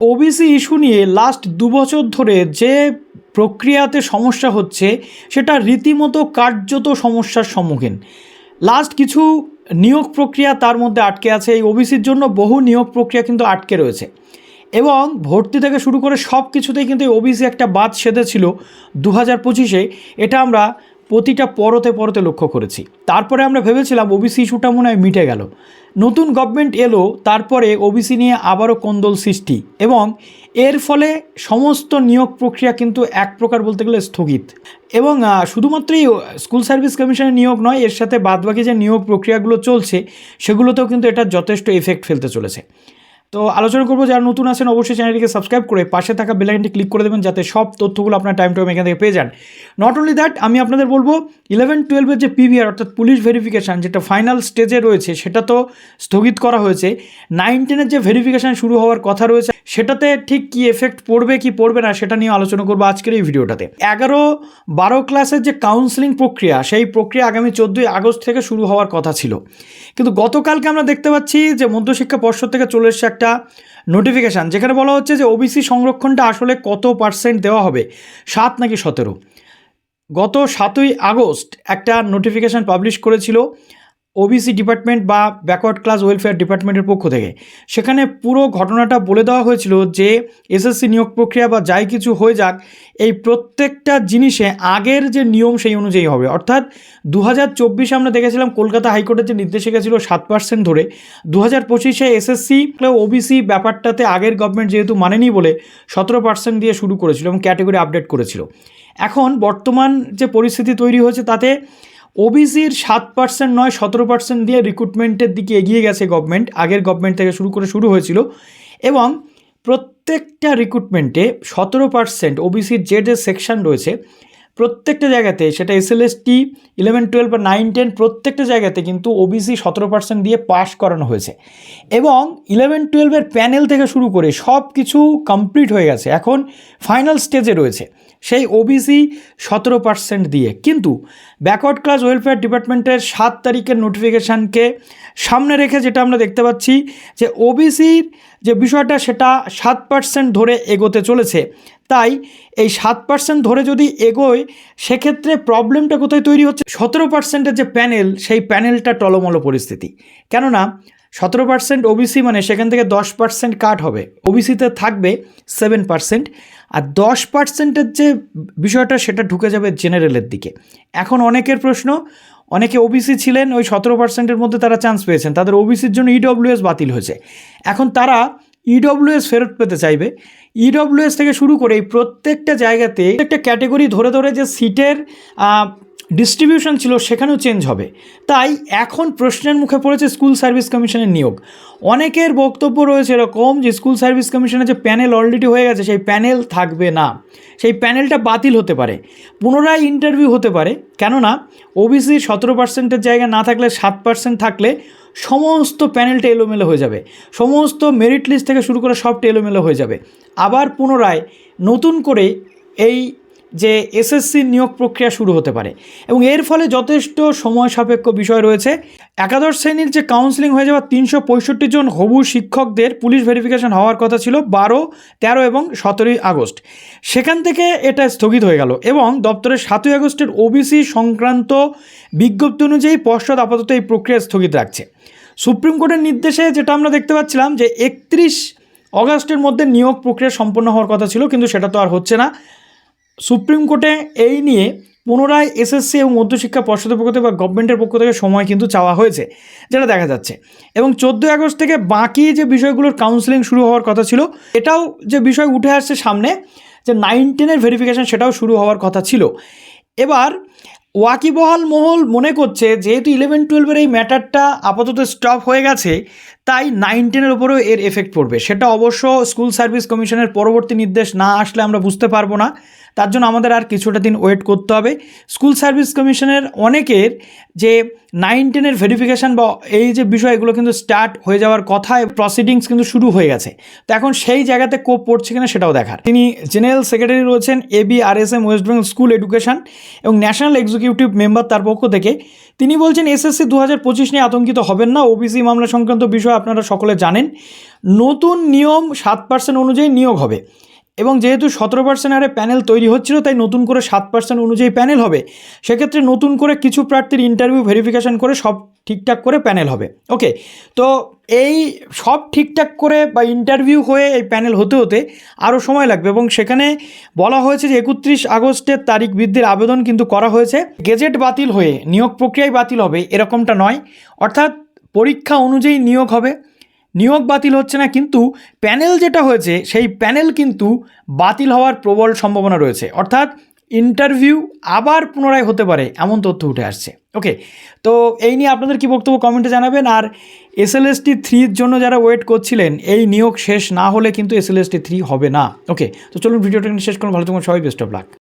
OBC issue নিয়ে last 2 বছর ধরে যে প্রক্রিয়াতে সমস্যা হচ্ছে সেটা রীতিমতো কার্যত সমস্যার সম্মুখীন। লাস্ট কিছু নিয়োগ প্রক্রিয়া তার মধ্যে আটকে আছে। এই ওবিসির জন্য বহু নিয়োগ প্রক্রিয়া কিন্তু আটকে রয়েছে এবং ভর্তি থেকে শুরু করে সব কিছুতেই কিন্তু এই ওবিসি একটা বাদ সেধেছিল 2025-এ। এটা আমরা প্রতিটা পরতে পরতে লক্ষ্য করেছি। তারপরে আমরা ভেবেছিলাম ওবিসি ইস্যুটা মনে হয় মিটে গেল। নতুন গভর্নমেন্ট এলো, তারপরে ওবিসি নিয়ে আবারও কোন্দল সৃষ্টি এবং এর ফলে সমস্ত নিয়োগ প্রক্রিয়া কিন্তু এক প্রকার বলতে গেলে স্থগিত। এবং শুধুমাত্রই স্কুল সার্ভিস কমিশনের নিয়োগ নয়, এর সাথে বাদবাকি যে নিয়োগ প্রক্রিয়াগুলো চলছে সেগুলোতেও কিন্তু এটা যথেষ্ট এফেক্ট ফেলতে চলেছে। তো আলোচনা করবো, যারা নতুন আছেন অবশ্যই চ্যানেলটিকে সাবস্ক্রাইব করে পাশে থাকা বেল আইকনটি ক্লিক করে দেবেন যাতে সব তথ্যগুলো আপনার টাইম টু টাইম এখান থেকে পেয়ে যান। নট অনলি দ্যাট, আমি আপনাদের বলবো 11-12-এর যে পিভিআর অর্থাৎ পুলিশ ভেরিফিকেশান যেটা ফাইনাল স্টেজে রয়েছে সেটা তো স্থগিত করা হয়েছে। 9-10-এর যে ভেরিফিকেশান শুরু হওয়ার কথা রয়েছে সেটাতে ঠিক কী এফেক্ট পড়বে কি পড়বে না সেটা নিয়ে আলোচনা করবো আজকের এই ভিডিওটাতে। 11-12 ক্লাসের যে কাউন্সেলিং প্রক্রিয়া, সেই প্রক্রিয়া আগামী 14ই আগস্ট থেকে শুরু হওয়ার কথা ছিল, কিন্তু গতকালকে আমরা দেখতে পাচ্ছি যে মধ্যশিক্ষা পর্ষদ থেকে চলে এসছে একটা নোটিফিকেশান যেখানে বলা হচ্ছে যে ওবিসি সংরক্ষণটা আসলে কত পার্সেন্ট দেওয়া হবে, 7 নাকি 17। গত 7ই আগস্ট একটা নোটিফিকেশান পাবলিশ করেছিল ওবিসি ডিপার্টমেন্ট বা ব্যাকওয়ার্ড ক্লাস ওয়েলফেয়ার ডিপার্টমেন্টের পক্ষ থেকে। সেখানে পুরো ঘটনাটা বলে দেওয়া হয়েছিল যে এসএসসি নিয়োগ প্রক্রিয়া বা যাই কিছু হয়ে যাক, এই প্রত্যেকটা জিনিসে আগের যে নিয়ম সেই অনুযায়ী হবে। অর্থাৎ 2024-এ আমরা দেখেছিলাম কলকাতা হাইকোর্টের যে নির্দেশিকা ছিল 7% ধরে, 2025-এ এসএসসি ওবিসি ব্যাপারটাতে আগের গভর্নমেন্ট যেহেতু মানেনি বলে 17% দিয়ে শুরু করেছিল এবং ক্যাটেগরি আপডেট করেছিল। এখন বর্তমান যে পরিস্থিতি তৈরি হয়েছে তাতে ওবিসির 7% নয় 17% দিয়ে রিক্রুটমেন্টের দিকে এগিয়ে গেছে গভর্নমেন্ট, আগের গভর্নমেন্ট থেকে শুরু হয়েছিল। এবং প্রত্যেকটা রিক্রুটমেন্টে 17% ওবিসির যে সেকশন রয়েছে প্রত্যেকটা জায়গাতে, সেটা এসএলএসটি 11-12 বা 9-10 প্রত্যেকটা জায়গাতে কিন্তু ওবিসি 17% দিয়ে পাস করানো হয়েছে। এবং 11-12-এর প্যানেল থেকে শুরু করে সব কিছু কমপ্লিট হয়ে গেছে, এখন ফাইনাল স্টেজে রয়েছে সেই ওবিসি 17% দিয়ে। কিন্তু ব্যাকওয়ার্ড ক্লাস ওয়েলফেয়ার ডিপার্টমেন্টের 7 তারিখের নোটিফিকেশানকে সামনে রেখে যেটা আমরা দেখতে পাচ্ছি যে ওবিসির যে বিষয়টা সেটা 7% ধরে এগোতে চলেছে। তাই এই 7% ধরে যদি এগোয় সেক্ষেত্রে প্রবলেমটা কোথায় তৈরি হচ্ছে, 17%-এর যে প্যানেল সেই প্যানেলটা টলমলো পরিস্থিতি। কেননা 17% ওবিসি মানে সেখান থেকে 10% কাট হবে, ওবিসিতে থাকবে 7%, আর 10%-এর যে বিষয়টা সেটা ঢুকে যাবে জেনারেলের দিকে। এখন অনেকের প্রশ্ন, অনেকে ওবিসি ছিলেন, ওই 17%-এর মধ্যে তারা চান্স পেয়েছেন, তাদের ওবিসির জন্য ইডব্লিউএস বাতিল হয়েছে, এখন তারা ইডব্লিউএস ফেরত পেতে চাইবে। ইডব্লিউএস থেকে শুরু করে এই প্রত্যেকটা জায়গাতে একটা ক্যাটেগরি ধরে ধরে যে সিটের ডিস্ট্রিবিউশন ছিল সেখানেও চেঞ্জ হবে। তাই এখন প্রশ্নের মুখে পড়েছে স্কুল সার্ভিস কমিশনের নিয়োগ। অনেকের বক্তব্য রয়েছে এরকম যে স্কুল সার্ভিস কমিশনের যে প্যানেল অলরেডি হয়ে গেছে সেই প্যানেল থাকবে না, সেই প্যানেলটা বাতিল হতে পারে, পুনরায় ইন্টারভিউ হতে পারে। কেননা ওবিসি 17%-এর জায়গায় না থাকলে 7% থাকলে সমস্ত প্যানেলটা এলোমেলো হয়ে যাবে, সমস্ত মেরিট লিস্ট থেকে শুরু করে সবটা এলোমেলো হয়ে যাবে। আবার পুনরায় নতুন করে এই যে এসএসসি নিয়োগ প্রক্রিয়া শুরু হতে পারে এবং এর ফলে যথেষ্ট সময় সাপেক্ষ বিষয় রয়েছে। একাদশ শ্রেণীর যে কাউন্সেলিং হয়ে যাওয়া 365 জন হবু শিক্ষকদের পুলিশ ভেরিফিকেশন হওয়ার কথা ছিল 12, 13 এবং 17 আগস্ট, সেখান থেকে এটা স্থগিত হয়ে গেল এবং দপ্তরের 7 আগস্টের ওবিসি সংক্রান্ত বিজ্ঞপ্তি অনুযায়ী পর্ষদ আপাতত এই প্রক্রিয়া স্থগিত রাখছে। সুপ্রিম কোর্টের নির্দেশে যেটা আমরা দেখতে পাচ্ছিলাম যে 31 আগস্টের মধ্যে নিয়োগ প্রক্রিয়া সম্পন্ন হওয়ার কথা ছিল, কিন্তু সেটা তো আর হচ্ছে না। সুপ্রিম কোর্টে এই নিয়ে পুনরায় এসএসসি এবং মধ্যশিক্ষা পর্ষদের পক্ষ থেকে বা গভর্নমেন্টের পক্ষ থেকে সময় কিন্তু চাওয়া হয়েছে, যেটা দেখা যাচ্ছে। এবং 14 আগস্ট থেকে বাকি যে বিষয়গুলোর কাউন্সেলিং শুরু হওয়ার কথা ছিল, এটাও যে বিষয় উঠে আসছে সামনে যে 9-10-এর ভেরিফিকেশান সেটাও শুরু হওয়ার কথা ছিল। এবার ওয়াকিবহাল মহল মনে করছে যেহেতু 11-12-এর এই ম্যাটারটা আপাতত স্টপ হয়ে গেছে, তাই 9-10-এর ওপরেও এর এফেক্ট পড়বে। সেটা অবশ্য স্কুল সার্ভিস কমিশনের পরবর্তী নির্দেশ না আসলে আমরা বুঝতে পারবো না, তার জন্য আমাদের আর কিছুটা দিন ওয়েট করতে হবে। স্কুল সার্ভিস কমিশনের অনেকের যে 9-10-এর ভেরিফিকেশান বা এই যে বিষয় এগুলো কিন্তু স্টার্ট হয়ে যাওয়ার কথা, প্রসিডিংস কিন্তু শুরু হয়ে গেছে। তো এখন সেই জায়গাতে কোপ পড়ছে কিনা সেটাও দেখার। তিনি জেনারেল সেক্রেটারি রয়েছেন ABRSM West Bengal school education এবং ন্যাশনাল এক্সিকিউটিভ মেম্বার তার পক্ষ থেকে। তিনি বলছেন SSC 2025 নিয়ে আতঙ্কিত হবেন না। OBC মামলা সংক্রান্ত বিষয় আপনারা সকলে জানেন। নতুন নিয়ম 7% অনুযায়ী নিয়োগ হবে এবং যেহেতু 17% হারে প্যানেল তৈরি হচ্ছিল, তাই নতুন করে 7% অনুযায়ী প্যানেল হবে। সেক্ষেত্রে নতুন করে কিছু প্রার্থীর ইন্টারভিউ ভেরিফিকেশান করে সব ঠিকঠাক করে প্যানেল হবে। ওকে, তো এই সব ঠিকঠাক করে বা ইন্টারভিউ হয়ে এই প্যানেল হতে হতে আরও সময় লাগবে এবং সেখানে বলা হয়েছে যে 31 আগস্টের তারিখ বৃদ্ধির আবেদন কিন্তু করা হয়েছে। গেজেট বাতিল হয়ে নিয়োগ প্রক্রিয়ায় বাতিল হবে এরকমটা নয়, অর্থাৎ পরীক্ষা অনুযায়ী নিয়োগ হবে। নিয়োগ বাতিল হচ্ছে না, কিন্তু প্যানেল যেটা হয়েছে সেই প্যানেল কিন্তু বাতিল হওয়ার প্রবল সম্ভাবনা রয়েছে, অর্থাৎ ইন্টারভিউ আবার পুনরায় হতে পারে এমন তথ্য উঠে আসছে। ওকে, তো এই নিয়ে আপনাদের কি বক্তব্য কমেন্টে জানাবেন। আর SLST 3-র জন্য যারা ওয়েট করছিলেন, এই নিয়োগ শেষ না হলে কিন্তু SLST 3 হবে না। ওকে, তো চলুন ভিডিওটা শেষ করুন। ভালো থাকুন সবাই, বেস্ট অফ লাক।